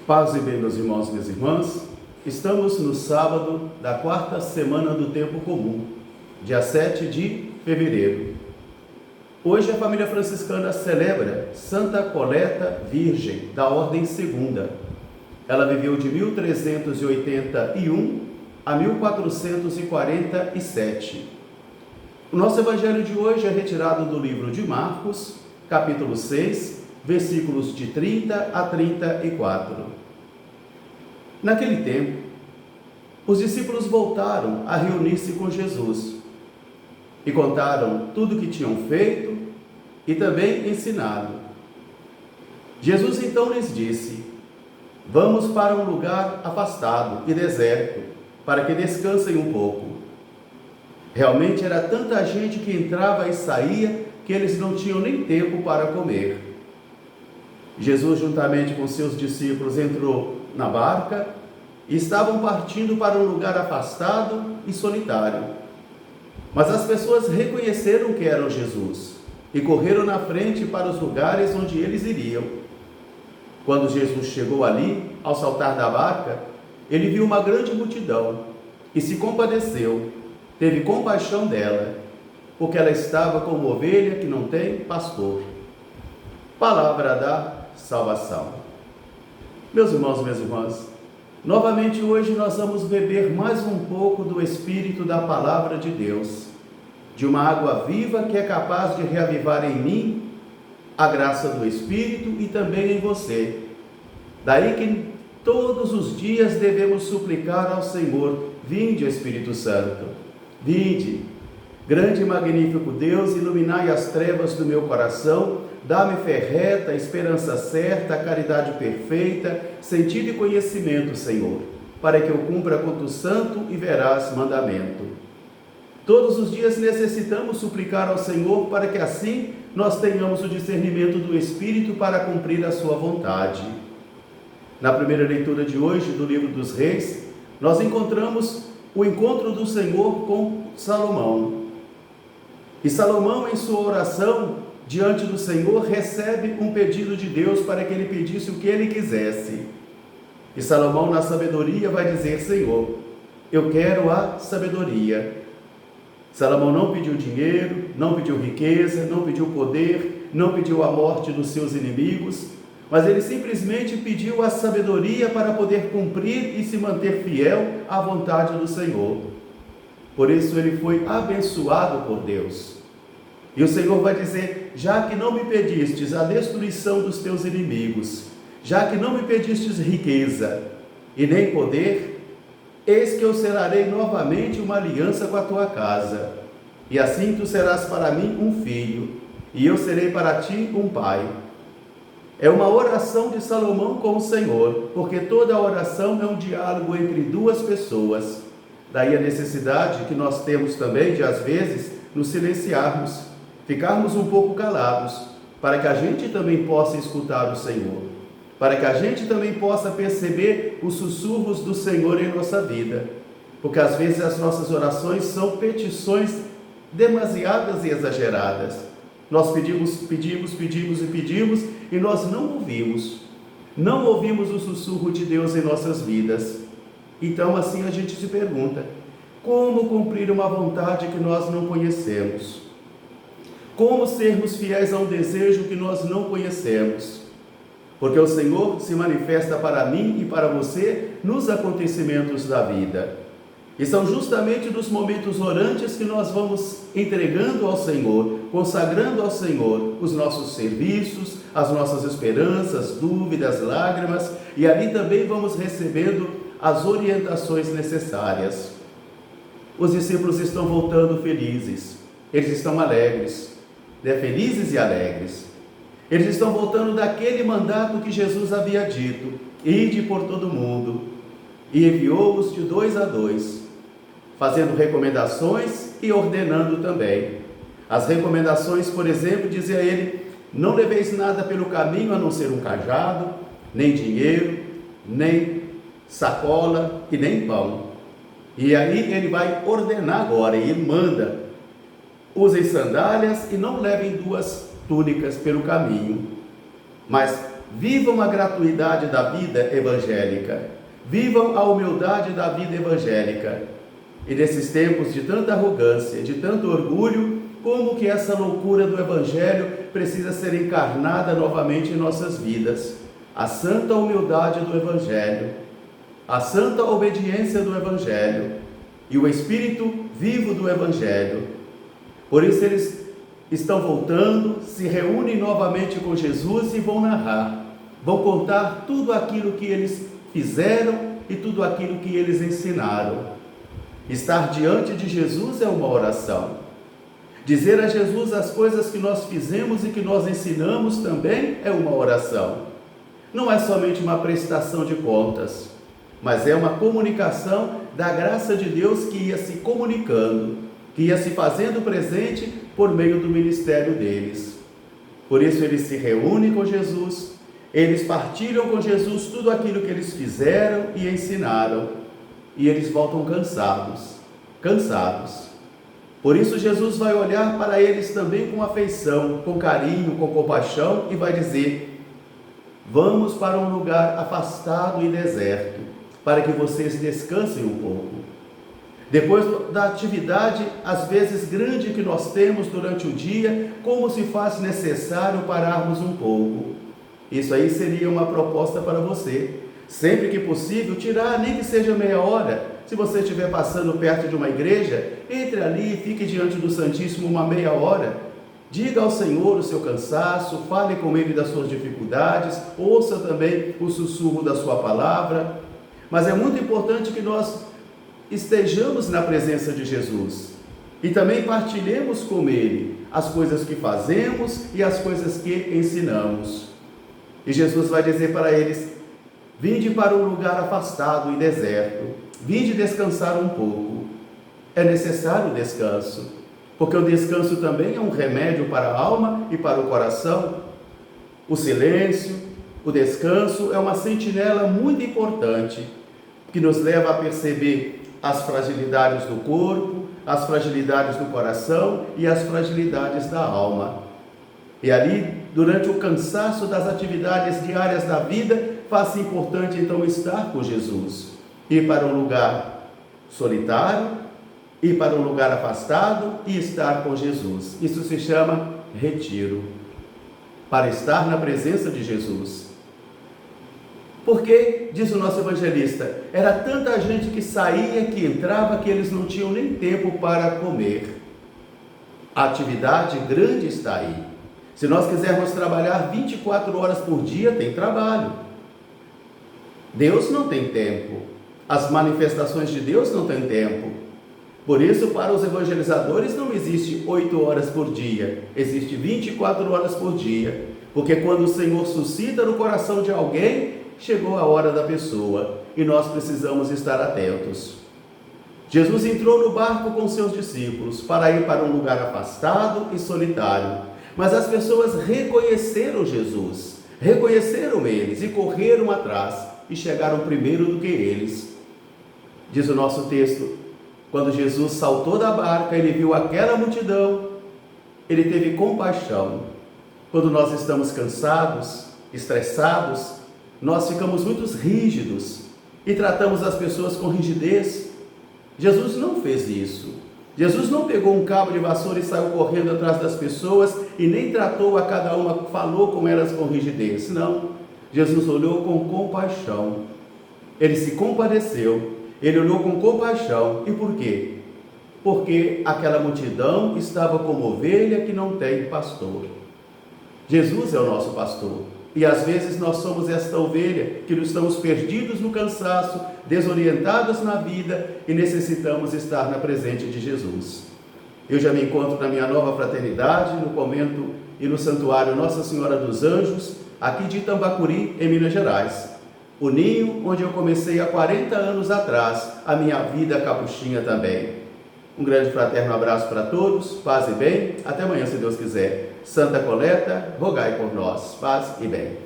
Paz e bem, meus irmãos e minhas irmãs. Estamos no sábado da quarta semana do tempo comum, dia 7 de fevereiro. Hoje a família franciscana celebra Santa Coleta Virgem, da Ordem Segunda. Ela viveu de 1381 a 1447. O nosso evangelho de hoje é retirado do livro de Marcos, capítulo 6, versículos de 30 a 34. Naquele tempo, os discípulos voltaram a reunir-se com Jesus e contaram tudo o que tinham feito e também ensinado. Jesus então lhes disse: "Vamos para um lugar afastado e deserto, para que descansem um pouco." Realmente era tanta gente que entrava e saía que eles não tinham nem tempo para comer. Jesus, juntamente com seus discípulos, entrou na barca e estavam partindo para um lugar afastado e solitário. Mas as pessoas reconheceram que era Jesus e correram na frente para os lugares onde eles iriam. Quando Jesus chegou ali, ao saltar da barca, ele viu uma grande multidão e se compadeceu, teve compaixão dela, porque ela estava como ovelha que não tem pastor. Palavra da salvação. Meus irmãos e minhas irmãs, novamente hoje nós vamos beber mais um pouco do Espírito da Palavra de Deus, de uma água viva que é capaz de reavivar em mim a graça do Espírito e também em você. Daí que todos os dias devemos suplicar ao Senhor: vinde, Espírito Santo, vinde, grande e magnífico Deus, iluminai as trevas do meu coração, dá-me fé reta, esperança certa, caridade perfeita, sentido e conhecimento, Senhor, para que eu cumpra quanto santo e veraz mandamento. Todos os dias necessitamos suplicar ao Senhor para que assim nós tenhamos o discernimento do Espírito para cumprir a sua vontade. Na primeira leitura de hoje do livro dos Reis, nós encontramos o encontro do Senhor com Salomão. E Salomão, em sua oração diante do Senhor, recebe um pedido de Deus para que ele pedisse o que ele quisesse. E Salomão, na sabedoria, vai dizer: Senhor, eu quero a sabedoria. Salomão não pediu dinheiro, não pediu riqueza, não pediu poder, não pediu a morte dos seus inimigos, mas ele simplesmente pediu a sabedoria para poder cumprir e se manter fiel à vontade do Senhor. Por isso ele foi abençoado por Deus. E o Senhor vai dizer: já que não me pedistes a destruição dos teus inimigos, já que não me pedistes riqueza e nem poder, eis que eu selarei novamente uma aliança com a tua casa, e assim tu serás para mim um filho, e eu serei para ti um pai. É uma oração de Salomão com o Senhor, porque toda oração é um diálogo entre duas pessoas. Daí a necessidade que nós temos também de, às vezes, nos silenciarmos, ficarmos um pouco calados, para que a gente também possa escutar o Senhor, para que a gente também possa perceber os sussurros do Senhor em nossa vida, porque às vezes as nossas orações são petições demasiadas e exageradas. Nós pedimos e nós não ouvimos o sussurro de Deus em nossas vidas. Então assim a gente se pergunta: como cumprir uma vontade que nós não conhecemos? Como sermos fiéis a um desejo que nós não conhecemos? Porque o Senhor se manifesta para mim e para você nos acontecimentos da vida. E são justamente nos momentos orantes que nós vamos entregando ao Senhor, consagrando ao Senhor os nossos serviços, as nossas esperanças, dúvidas, lágrimas, e ali também vamos recebendo as orientações necessárias. Os discípulos estão voltando felizes, eles estão alegres, felizes e alegres. Eles estão voltando daquele mandato que Jesus havia dito: ide por todo mundo, e enviou-os de 2 a 2, fazendo recomendações e ordenando também. As recomendações, por exemplo, dizia ele: não leveis nada pelo caminho a não ser um cajado, nem dinheiro, nem sacola e nem pão. E aí ele vai ordenar agora, e ele manda: usem sandálias e não levem 2 túnicas pelo caminho. Mas vivam a gratuidade da vida evangélica, vivam a humildade da vida evangélica. E nesses tempos de tanta arrogância, de tanto orgulho, como que essa loucura do Evangelho precisa ser encarnada novamente em nossas vidas. A santa humildade do Evangelho, a santa obediência do Evangelho e o Espírito vivo do Evangelho. Por isso eles estão voltando, se reúnem novamente com Jesus e vão narrar, vão contar tudo aquilo que eles fizeram e tudo aquilo que eles ensinaram. Estar diante de Jesus é uma oração. Dizer a Jesus as coisas que nós fizemos e que nós ensinamos também é uma oração. Não é somente uma prestação de contas, mas é uma comunicação da graça de Deus que ia se comunicando, que ia se fazendo presente por meio do ministério deles. Por isso eles se reúnem com Jesus, eles partilham com Jesus tudo aquilo que eles fizeram e ensinaram, e eles voltam cansados. Por isso Jesus vai olhar para eles também com afeição, com carinho, com compaixão e vai dizer: vamos para um lugar afastado e deserto, para que vocês descansem um pouco. Depois da atividade, às vezes grande que nós temos durante o dia, como se faz necessário pararmos um pouco. Isso aí seria uma proposta para você. Sempre que possível, tirar nem que seja meia hora. Se você estiver passando perto de uma igreja, entre ali e fique diante do Santíssimo uma meia hora. Diga ao Senhor o seu cansaço, fale com Ele das suas dificuldades, ouça também o sussurro da sua palavra. Mas é muito importante que nós estejamos na presença de Jesus e também partilhemos com Ele as coisas que fazemos e as coisas que ensinamos. E Jesus vai dizer para eles: vinde para um lugar afastado e deserto, vinde descansar um pouco. É necessário o descanso, porque o descanso também é um remédio para a alma e para o coração. O silêncio, o descanso é uma sentinela muito importante, que nos leva a perceber as fragilidades do corpo, as fragilidades do coração e as fragilidades da alma. E ali, durante o cansaço das atividades diárias da vida, faz-se importante então estar com Jesus, ir para um lugar solitário, ir para um lugar afastado e estar com Jesus. Isso se chama retiro, para estar na presença de Jesus. Porque, diz o nosso evangelista, era tanta gente que saía, que entrava, que eles não tinham nem tempo para comer. A atividade grande está aí. Se nós quisermos trabalhar 24 horas por dia, tem trabalho. Deus não tem tempo. As manifestações de Deus não têm tempo. Por isso, para os evangelizadores não existe 8 horas por dia, existe 24 horas por dia. Porque quando o Senhor suscita no coração de alguém, chegou a hora da pessoa e nós precisamos estar atentos. Jesus entrou no barco com seus discípulos para ir para um lugar afastado e solitário. Mas as pessoas reconheceram Jesus, reconheceram eles e correram atrás e chegaram primeiro do que eles. Diz o nosso texto, quando Jesus saltou da barca, ele viu aquela multidão, ele teve compaixão. Quando nós estamos cansados, estressados, nós ficamos muito rígidos e tratamos as pessoas com rigidez. Jesus não fez isso. Jesus não pegou um cabo de vassoura e saiu correndo atrás das pessoas e nem tratou a cada uma, falou com elas com rigidez. Não. Jesus olhou com compaixão. Ele se compadeceu. Ele olhou com compaixão. E por quê? Porque aquela multidão estava como ovelha que não tem pastor. Jesus é o nosso pastor. E às vezes nós somos esta ovelha que estamos perdidos no cansaço, desorientados na vida e necessitamos estar na presença de Jesus. Eu já me encontro na minha nova fraternidade, no convento e no santuário Nossa Senhora dos Anjos, aqui de Itambacuri, em Minas Gerais. O ninho onde eu comecei há 40 anos atrás a minha vida capuchinha também. Um grande fraterno abraço para todos, paz e bem, até amanhã se Deus quiser. Santa Coleta, rogai por nós, paz e bem.